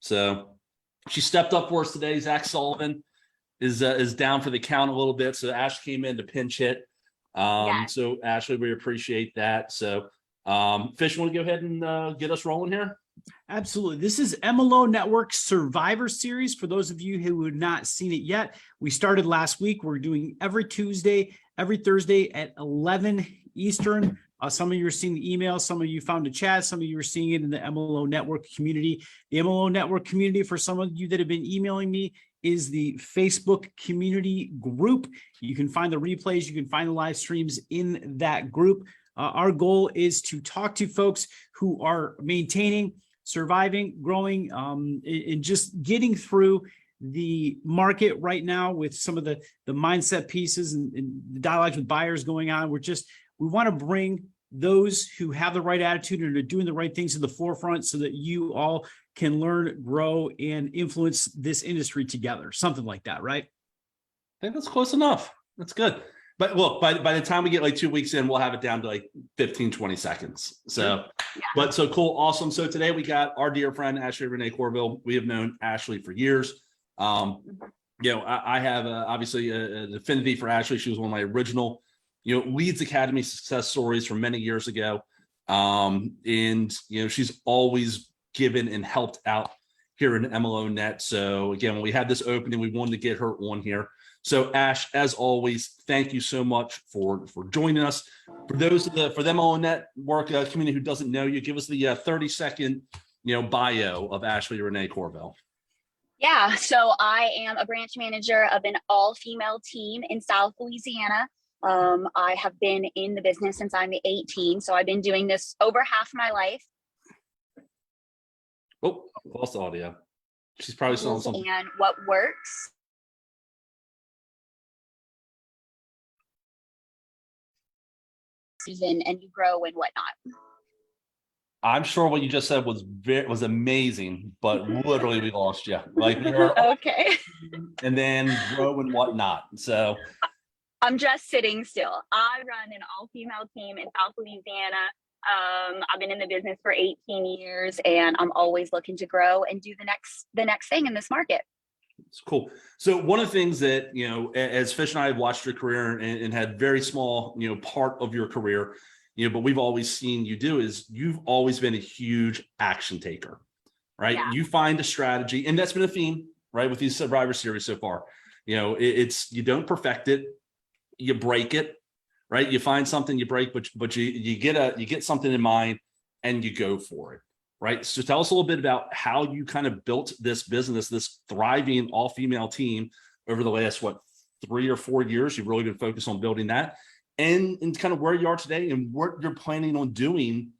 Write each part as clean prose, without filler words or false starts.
So she stepped up for us today. Zach Sullivan is down for the count a little bit. So Ash came in to pinch hit. Yes. So Ashley, we appreciate that. So Fish, want to go ahead and get us rolling here? Absolutely. This is MLO Network Survivor Series. For those of you who have not seen it yet, we started last week. We're doing every Tuesday, every Thursday at 11 Eastern. Some of you are seeing the email. Some of you found a chat. Some of you are seeing it in the MLO Network community. The MLO Network community, for some of you that have been emailing me, is the Facebook community group. You can find the replays. You can find the live streams in that group. Our goal is to talk to folks who are maintaining, surviving, growing, and just getting through the market right now with some of the mindset pieces and the dialogues with buyers going on. We want to bring those who have the right attitude and are doing the right things to the forefront so that you all can learn, grow, and influence this industry together. Something like that, right? I think that's close enough. That's good. But look, by the time we get like 2 weeks in, we'll have it down to like 15, 20 seconds. So, yeah. But so cool. Awesome. So today we got our dear friend, Ashley Renee Courville. We have known Ashley for years. I have obviously an affinity for Ashley. She was one of my original, Leeds Academy success stories from many years ago. And she's always given and helped out here in MLO Net. So again, when we had this opening, we wanted to get her on here. So Ash, as always, thank you so much for joining us. For those for the MLO Network community who doesn't know you, give us the 30-second bio of Ashley Renee Courville. Yeah, so I am a branch manager of an all-female team in South Louisiana. I have been in the business since I'm 18, so I've been doing this over half my life. Oh, lost audio. She's probably selling something. And what works. And you grow and whatnot. I'm sure what you just said was amazing, but literally we lost you. Like okay. And then grow and whatnot. So I'm just sitting still. I run an all-female team in South Louisiana. I've been in the business for 18 years, and I'm always looking to grow and do the next thing in this market. It's cool. So one of the things that, as Fish and I have watched your career and had very small, part of your career, but we've always seen you do is you've always been a huge action taker, right? Yeah. You find a strategy, and that's been a theme, right? With these Survivor Series so far, it's, you don't perfect it, you break it, right? You find something, you break, but you get something in mind and you go for it. Right. So tell us a little bit about how you kind of built this business, this thriving all-female team over the last, 3 or 4 years. You've really been focused on building that and kind of where you are today and what you're planning on doing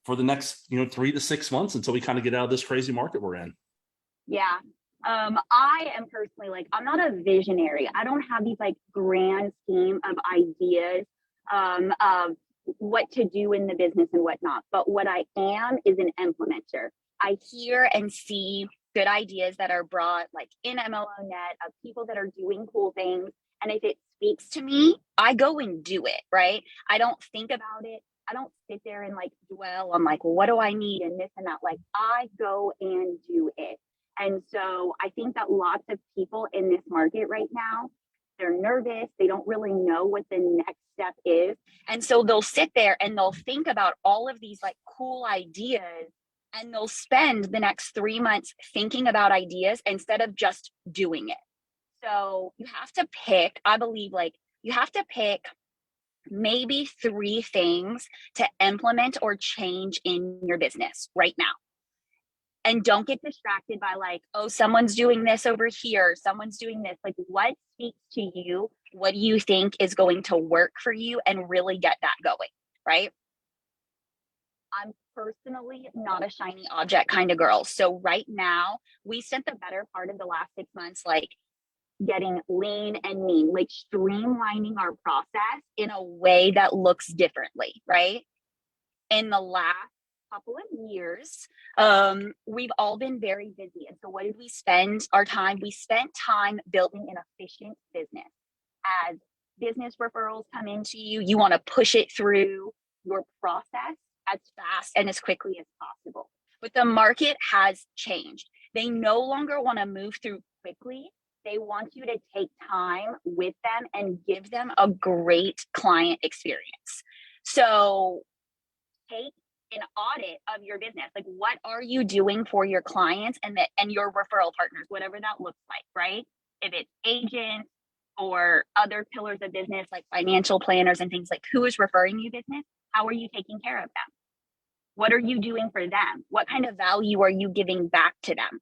for the next, 3 to 6 months until we kind of get out of this crazy market we're in. Yeah. I am personally I'm not a visionary. I don't have these grand scheme of ideas of what to do in the business and whatnot. But what I am is an implementer. I hear and see good ideas that are brought in MLO Net of people that are doing cool things. And if it speaks to me, I go and do it, right? I don't think about it. I don't sit there and dwell on what do I need and this and that. I go and do it. And so I think that lots of people in this market right now, they're nervous. They don't really know what the next step is. And so they'll sit there and they'll think about all of these cool ideas, and they'll spend the next 3 months thinking about ideas instead of just doing it. So you have to pick, I believe you have to pick maybe 3 things to implement or change in your business right now. And don't get distracted by someone's doing this over here, someone's doing this. What speaks to you? What do you think is going to work for you and really get that going, right? I'm personally not a shiny object kind of girl. So right now, we spent the better part of the last 6 months getting lean and mean, streamlining our process in a way that looks differently, right? In the last couple of years, we've all been very busy. And so what did we spend our time? We spent time building an efficient business. As business referrals come into you, you want to push it through your process as fast and as quickly as possible. But the market has changed. They no longer want to move through quickly. They want you to take time with them and give them a great client experience. So take an audit of your business. Like, what are you doing for your clients and your referral partners, whatever that looks like, right? If it's agents or other pillars of business like financial planners and things, like, who is referring you business? How are you taking care of them? What are you doing for them? What kind of value are you giving back to them?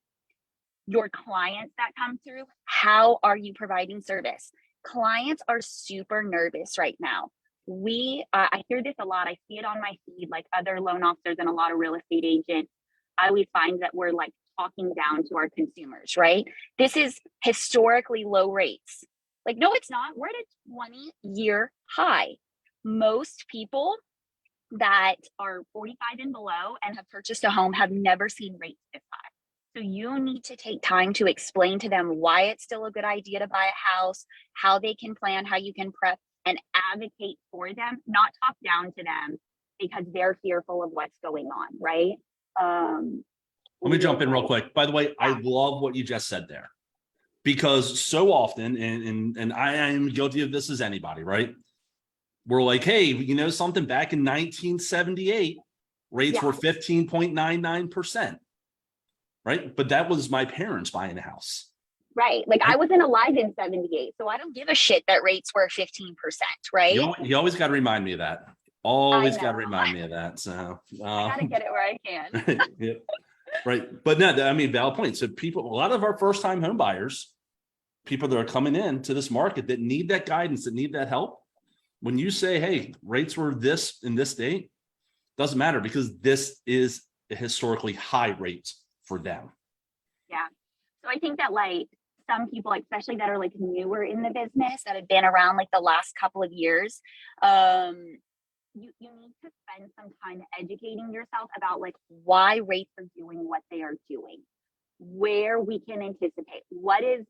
Your clients that come through, how are you providing service? Clients are super nervous right now. I hear this a lot. I see it on my feed, like other loan officers and a lot of real estate agents. I always find that we're like talking down to our consumers, right? This is historically low rates. Like, no, it's not. We're at a 20-year high. Most people that are 45 and below and have purchased a home have never seen rates this high. So you need to take time to explain to them why it's still a good idea to buy a house, how they can plan, how you can prep, and advocate for them, not talk down to them because they're fearful of what's going on, right? Let me jump in real quick. By the way, I love what you just said there, because so often, and I am guilty of this as anybody, right? We're like, hey, you know something, back in 1978, rates were 15.99%, right? But that was my parents buying a house. Right. Like, I wasn't alive in 78, so I don't give a shit that rates were 15%, right? You always got to remind me of that. Always got to remind me of that. So I got to get it where I can. Yeah. Right. But no, I mean, valid point. So people, a lot of our first time home buyers, people that are coming in to this market that need that guidance, that need that help. When you say, hey, rates were this in this date, doesn't matter, because this is a historically high rate for them. Yeah. So I think that, like, some people, like, especially that are like newer in the business, that have been around like the last couple of years, you need to spend some time educating yourself about like why rates are doing what they are doing, where we can anticipate what is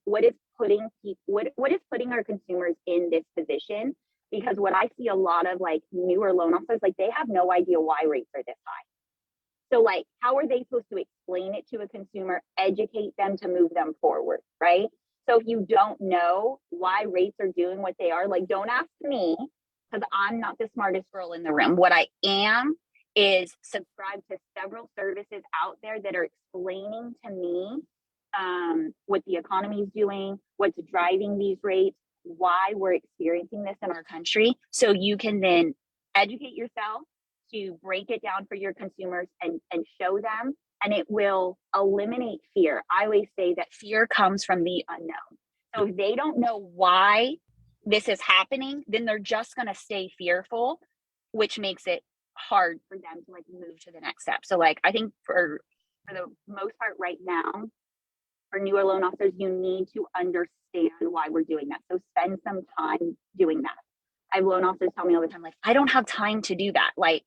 putting our consumers in this position. Because what I see a lot of like newer loan officers, like, they have no idea why rates are this high. So, like, how are they supposed to explain it to a consumer, educate them to move them forward, right? So if you don't know why rates are doing what they are, like, don't ask me, because I'm not the smartest girl in the room. What I am is subscribe to several services out there that are explaining to me what the economy is doing, what's driving these rates, why we're experiencing this in our country. So you can then educate yourself to break it down for your consumers and show them, and it will eliminate fear. I always say that fear comes from the unknown. So if they don't know why this is happening, then they're just going to stay fearful, which makes it hard for them to like move to the next step. So, like, I think for the most part right now, for newer loan officers, you need to understand why we're doing that. So spend some time doing that. I have loan officers tell me all the time, like, I don't have time to do that. Like,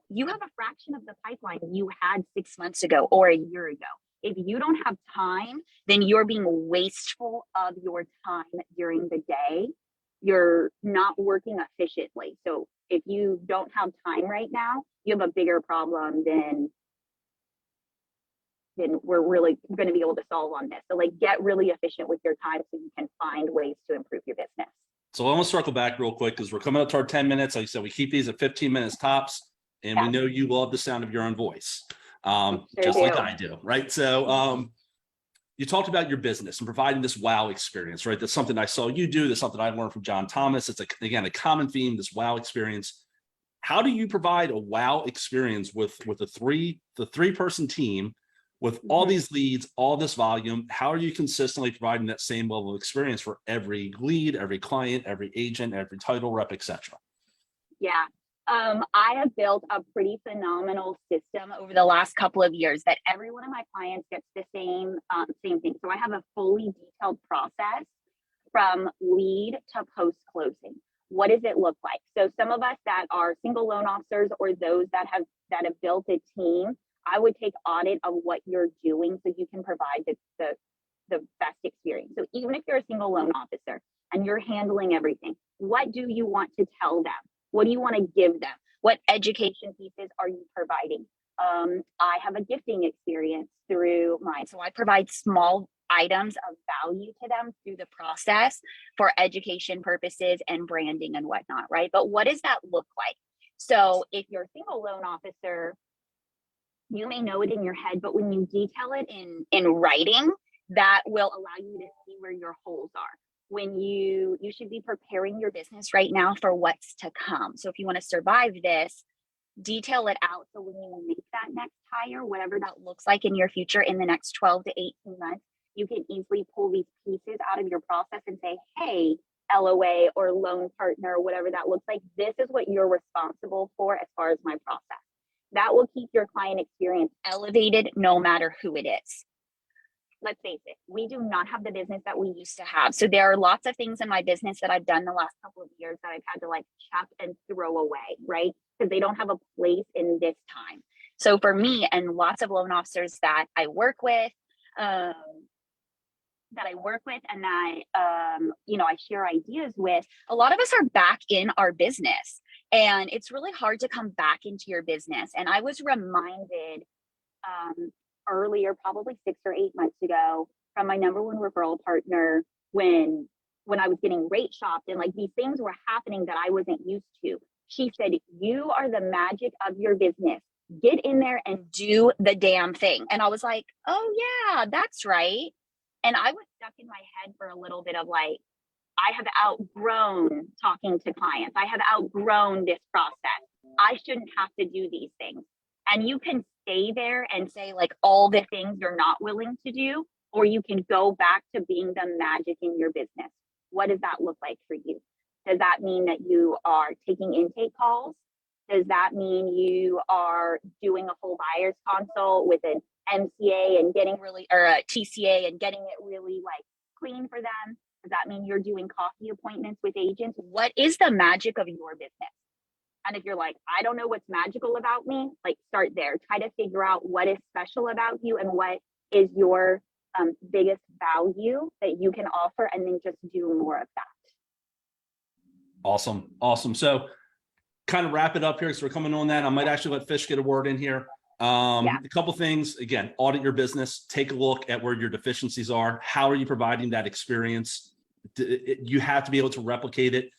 you have a fraction of the pipeline you had 6 months ago or a year ago. If you don't have time, then you're being wasteful of your time during the day. You're not working efficiently. So if you don't have time right now, you have a bigger problem than we're really going to be able to solve on this. So, like, get really efficient with your time so you can find ways to improve your business. So I want to circle back real quick, because we're coming up to our 10 minutes. Like I said, we keep these at 15 minutes tops. And we know you love the sound of your own voice, just like I do, right? So you talked about your business and providing this wow experience, right? That's something I saw you do. That's something I learned from John Thomas. It's, again, a common theme, this wow experience. How do you provide a wow experience with the three-person team with all these leads, all this volume? How are you consistently providing that same level of experience for every lead, every client, every agent, every title rep, etc.? Yeah. I have built a pretty phenomenal system over the last couple of years that every one of my clients gets the same thing. So I have a fully detailed process from lead to post closing. What does it look like? So some of us that are single loan officers, or those that have built a team, I would take audit of what you're doing so you can provide the best experience. So even if you're a single loan officer and you're handling everything, what do you want to tell them? What do you want to give them? What education pieces are you providing? I have a gifting experience through mine. So I provide small items of value to them through the process for education purposes and branding and whatnot, right? But what does that look like? So if you're a single loan officer, you may know it in your head, but when you detail it in writing, that will allow you to see where your holes are. When you should be preparing your business right now for what's to come. So if you want to survive this, detail it out. So when you make that next hire, whatever that looks like in your future in the next 12 to 18 months, you can easily pull these pieces out of your process and say, hey, LOA or loan partner, whatever that looks like, this is what you're responsible for as far as my process. That will keep your client experience elevated no matter who it is. Let's face it, we do not have the business that we used to have. So there are lots of things in my business that I've done the last couple of years that I've had to like chuck and throw away, right? Because they don't have a place in this time. So for me and lots of loan officers that I work with, and that I share ideas with, a lot of us are back in our business, and it's really hard to come back into your business. And I was reminded earlier, probably 6 or 8 months ago, from my number one referral partner when I was getting rate shopped and like these things were happening that I wasn't used to. She said, you are the magic of your business. Get in there and do the damn thing. And I was like, oh yeah, that's right. And I was stuck in my head for a little bit of like, I have outgrown talking to clients. I have outgrown this process. I shouldn't have to do these things. And you can stay there and say like all the things you're not willing to do, or you can go back to being the magic in your business. What does that look like for you? Does that mean that you are taking intake calls? Does that mean you are doing a full buyer's consult with an MCA and getting really, or a TCA and getting it really like clean for them? Does that mean you're doing coffee appointments with agents? What is the magic of your business? And if you're like, I don't know what's magical about me, like start there. Try to figure out what is special about you and what is your biggest value that you can offer, and then just do more of that. Awesome. So kind of wrap it up here because we're coming on that. I might actually let Fish get a word in here. A couple things, again, audit your business, take a look at where your deficiencies are. How are you providing that experience? You have to be able to replicate it.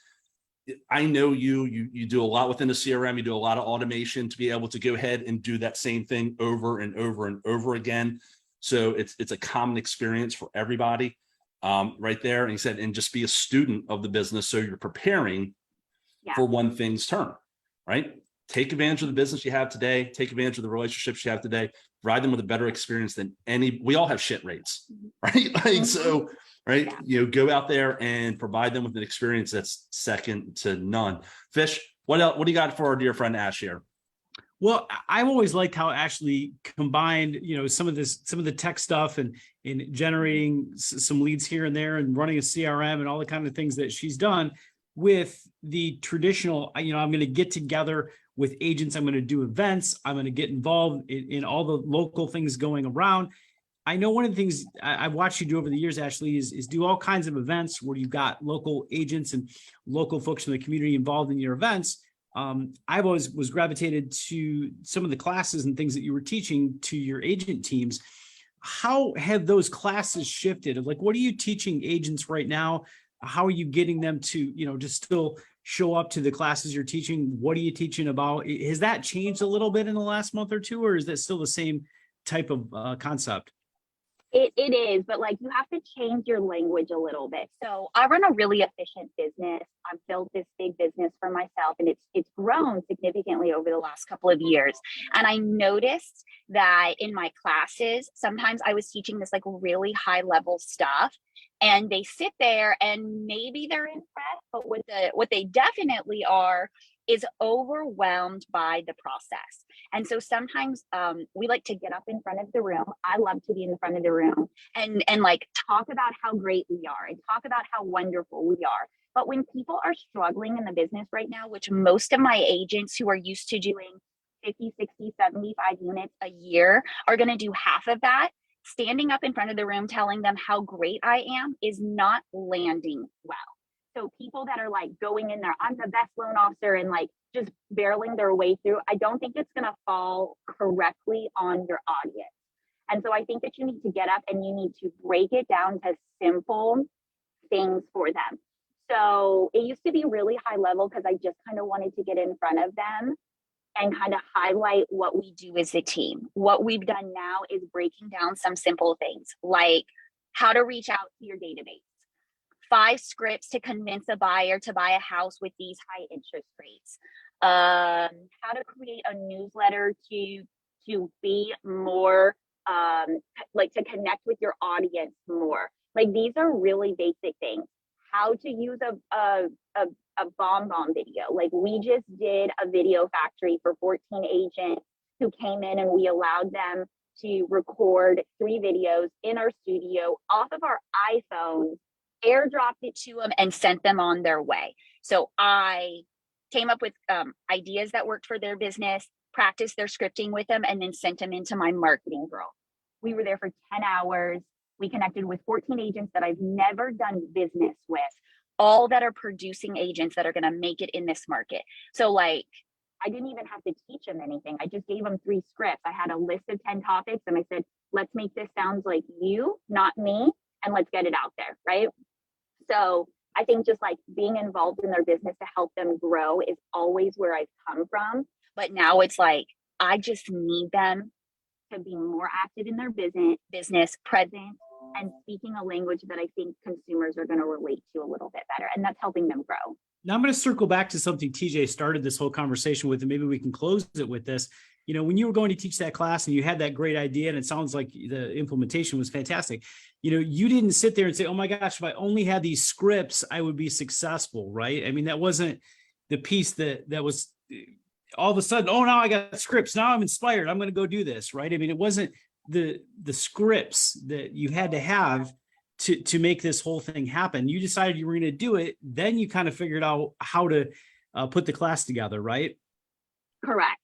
I know you do a lot within the CRM, you do a lot of automation to be able to go ahead and do that same thing over and over and over again. So it's a common experience for everybody right there. And he said, and just be a student of the business. So you're preparing for when things turn, right? Take advantage of the business you have today, take advantage of the relationships you have today, provide them with a better experience than we all have shit rates, right? Like, so, right. Go out there and provide them with an experience that's second to none. Fish, what else? What do you got for our dear friend Ash here? Well, I've always liked how Ashley combined, some of the tech stuff and in generating some leads here and there and running a CRM and all the kind of things that she's done with the traditional, I'm going to get together with agents. I'm going to do events. I'm going to get involved in all the local things going around. I know one of the things I've watched you do over the years, Ashley, is do all kinds of events where you've got local agents and local folks from the community involved in your events. I've always was gravitated to some of the classes and things that you were teaching to your agent teams. How have those classes shifted? Like, what are you teaching agents right now? How are you getting them to, just still show up to the classes you're teaching? What are you teaching about? Has that changed a little bit in the last month or two, or is that still the same type of concept? It is, but like you have to change your language a little bit. So I run a really efficient business. I've built this big business for myself, and it's grown significantly over the last couple of years. And I noticed that in my classes, sometimes I was teaching this like really high level stuff, and they sit there and maybe they're impressed, but what they definitely are is overwhelmed by the process. And so sometimes we like to get up in front of the room. I love to be in the front of the room and like talk about how great we are and talk about how wonderful we are. But when people are struggling in the business right now, which most of my agents who are used to doing 50, 60, 75 units a year are going to do half of that, standing up in front of the room telling them how great I am is not landing well. So people that are like going in there, I'm the best loan officer, and like just barreling their way through, I don't think it's going to fall correctly on your audience. And so I think that you need to get up and you need to break it down to simple things for them. So it used to be really high level because I just kind of wanted to get in front of them and kind of highlight what we do as a team. What we've done now is breaking down some simple things like how to reach out to your database, 5 scripts to convince a buyer to buy a house with these high interest rates, how to create a newsletter to be more like to connect with your audience more. Like these are really basic things. How to use a bomb video. Like we just did a video factory for 14 agents who came in, and we allowed them to record 3 videos in our studio off of our iPhones, airdropped it to them, and sent them on their way. So I came up with ideas that worked for their business, practiced their scripting with them, and then sent them into my marketing girl. We were there for 10 hours. We connected with 14 agents that I've never done business with, all that are producing agents that are going to make it in this market. So like, I didn't even have to teach them anything. I just gave them 3 scripts. I had a list of 10 topics, and I said, let's make this sound like you, not me, and let's get it out there, right? So I think just like being involved in their business to help them grow is always where I've come from. But now it's like, I just need them to be more active in their business, present, and speaking a language that I think consumers are going to relate to a little bit better. And that's helping them grow. Now I'm going to circle back to something TJ started this whole conversation with, and maybe we can close it with this. You know, when you were going to teach that class and you had that great idea, and it sounds like the implementation was fantastic, you know, you didn't sit there and say, oh my gosh, if I only had these scripts, I would be successful, right? I mean, that wasn't the piece that was all of a sudden, oh, now I got scripts. Now I'm inspired. I'm going to go do this, right? I mean, it wasn't the scripts that you had to have to make this whole thing happen. You decided you were going to do it. Then you kind of figured out how to put the class together, right? Correct.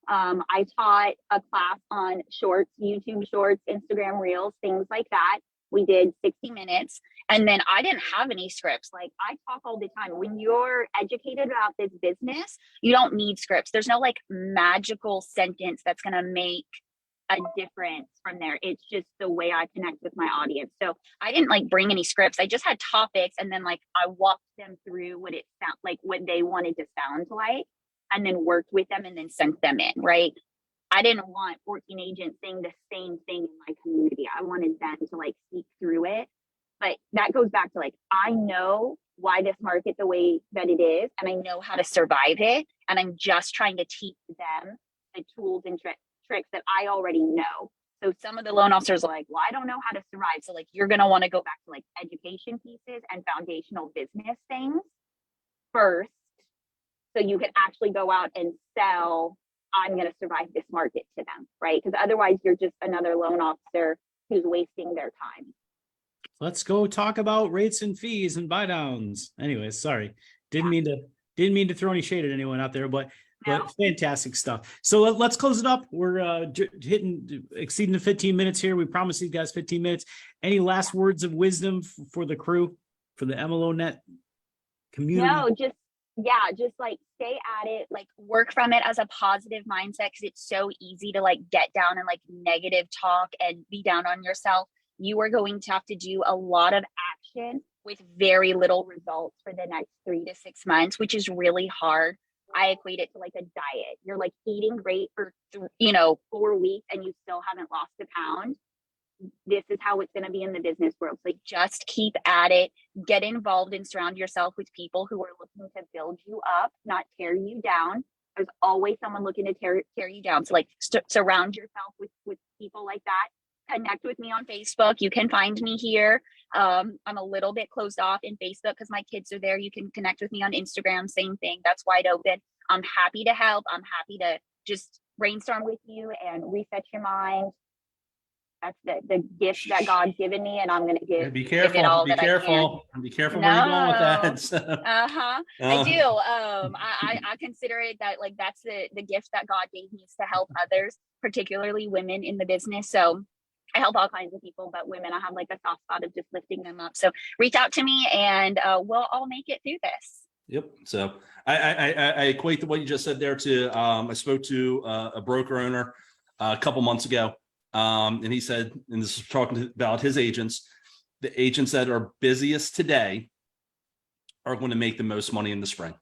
I taught a class on shorts, YouTube shorts, Instagram reels, things like that. We did 60 minutes, and then I didn't have any scripts. Like I talk all the time. When you're educated about this business, you don't need scripts. There's no like magical sentence that's going to make a difference from there. It's just the way I connect with my audience. So I didn't like bring any scripts. I just had topics, and then like I walked them through what it sound like, what they wanted to sound like, and then worked with them and then sent them in, right? I didn't want 14 agents saying the same thing in my community. I wanted them to like speak through it. But that goes back to like, I know why this market the way that it is, and I know how to survive it. And I'm just trying to teach them the tools and tricks that I already know. So some of the loan officers are like, well, I don't know how to survive. So like, you're going to want to go back to like education pieces and foundational business things first, so you can actually go out and sell, I'm going to survive this market to them, right? Because otherwise you're just another loan officer who's wasting their time. Let's go talk about rates and fees and buy downs. Anyways, sorry. Didn't mean to throw any shade at anyone out there, but fantastic stuff. So let's close it up. We're exceeding the 15 minutes here. We promised you guys 15 minutes. Any last words of wisdom for the crew, for the MLO Net community? No, just like stay at it, like work from it as a positive mindset, because it's so easy to like get down and like negative talk and be down on yourself. You are going to have to do a lot of action with very little results for the next 3 to 6 months, which is really hard. I equate it to like a diet. You're like eating great for 4 weeks and you still haven't lost a pound. This is how it's going to be in the business world. Like just keep at it, get involved, and surround yourself with people who are looking to build you up, not tear you down. There's always someone looking to tear you down. So like surround yourself with people like that. Connect with me on Facebook. You can find me here. I'm a little bit closed off in Facebook because my kids are there. You can connect with me on Instagram. Same thing. That's wide open. I'm happy to help. I'm happy to just brainstorm with you and reset your mind. That's the gift that God's given me, and I'm going to give. Be careful. Give it all be that careful. Be careful where you're going with that. So. I do. I consider it that like that's the gift that God gave me, is to help others, particularly women in the business. So I help all kinds of people, but women, I have like a soft spot of just lifting them up. So reach out to me and we'll all make it through this. Yep. So I equate to what you just said there to, I spoke to a broker owner a couple months ago. And he said, and this is talking about his agents, the agents that are busiest today are going to make the most money in the spring.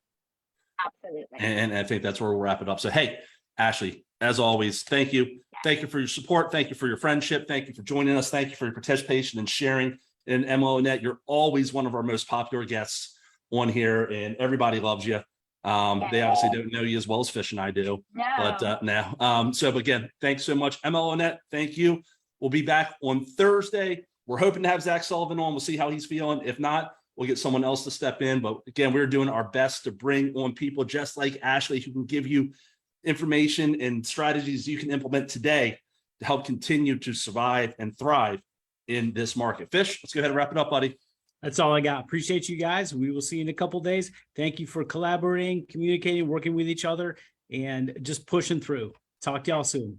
Absolutely. And I think that's where we'll wrap it up. So, hey, Ashley, as always, thank you. Thank you for your support. Thank you for your friendship. Thank you for joining us. Thank you for your participation and sharing in MLO Net. You're always one of our most popular guests on here, and everybody loves you. They obviously don't know you as well as Fish and I do, but now. So again, thanks so much, MLO Net. Thank you. We'll be back on Thursday. We're hoping to have Zach Sullivan on. We'll see how he's feeling. If not, we'll get someone else to step in. But again, we're doing our best to bring on people just like Ashley who can give you information and strategies you can implement today to help continue to survive and thrive in this market. Fish, let's go ahead and wrap it up, buddy. That's all I got. Appreciate you guys. We will see you in a couple of days. Thank you for collaborating, communicating, working with each other, and just pushing through. Talk to y'all soon.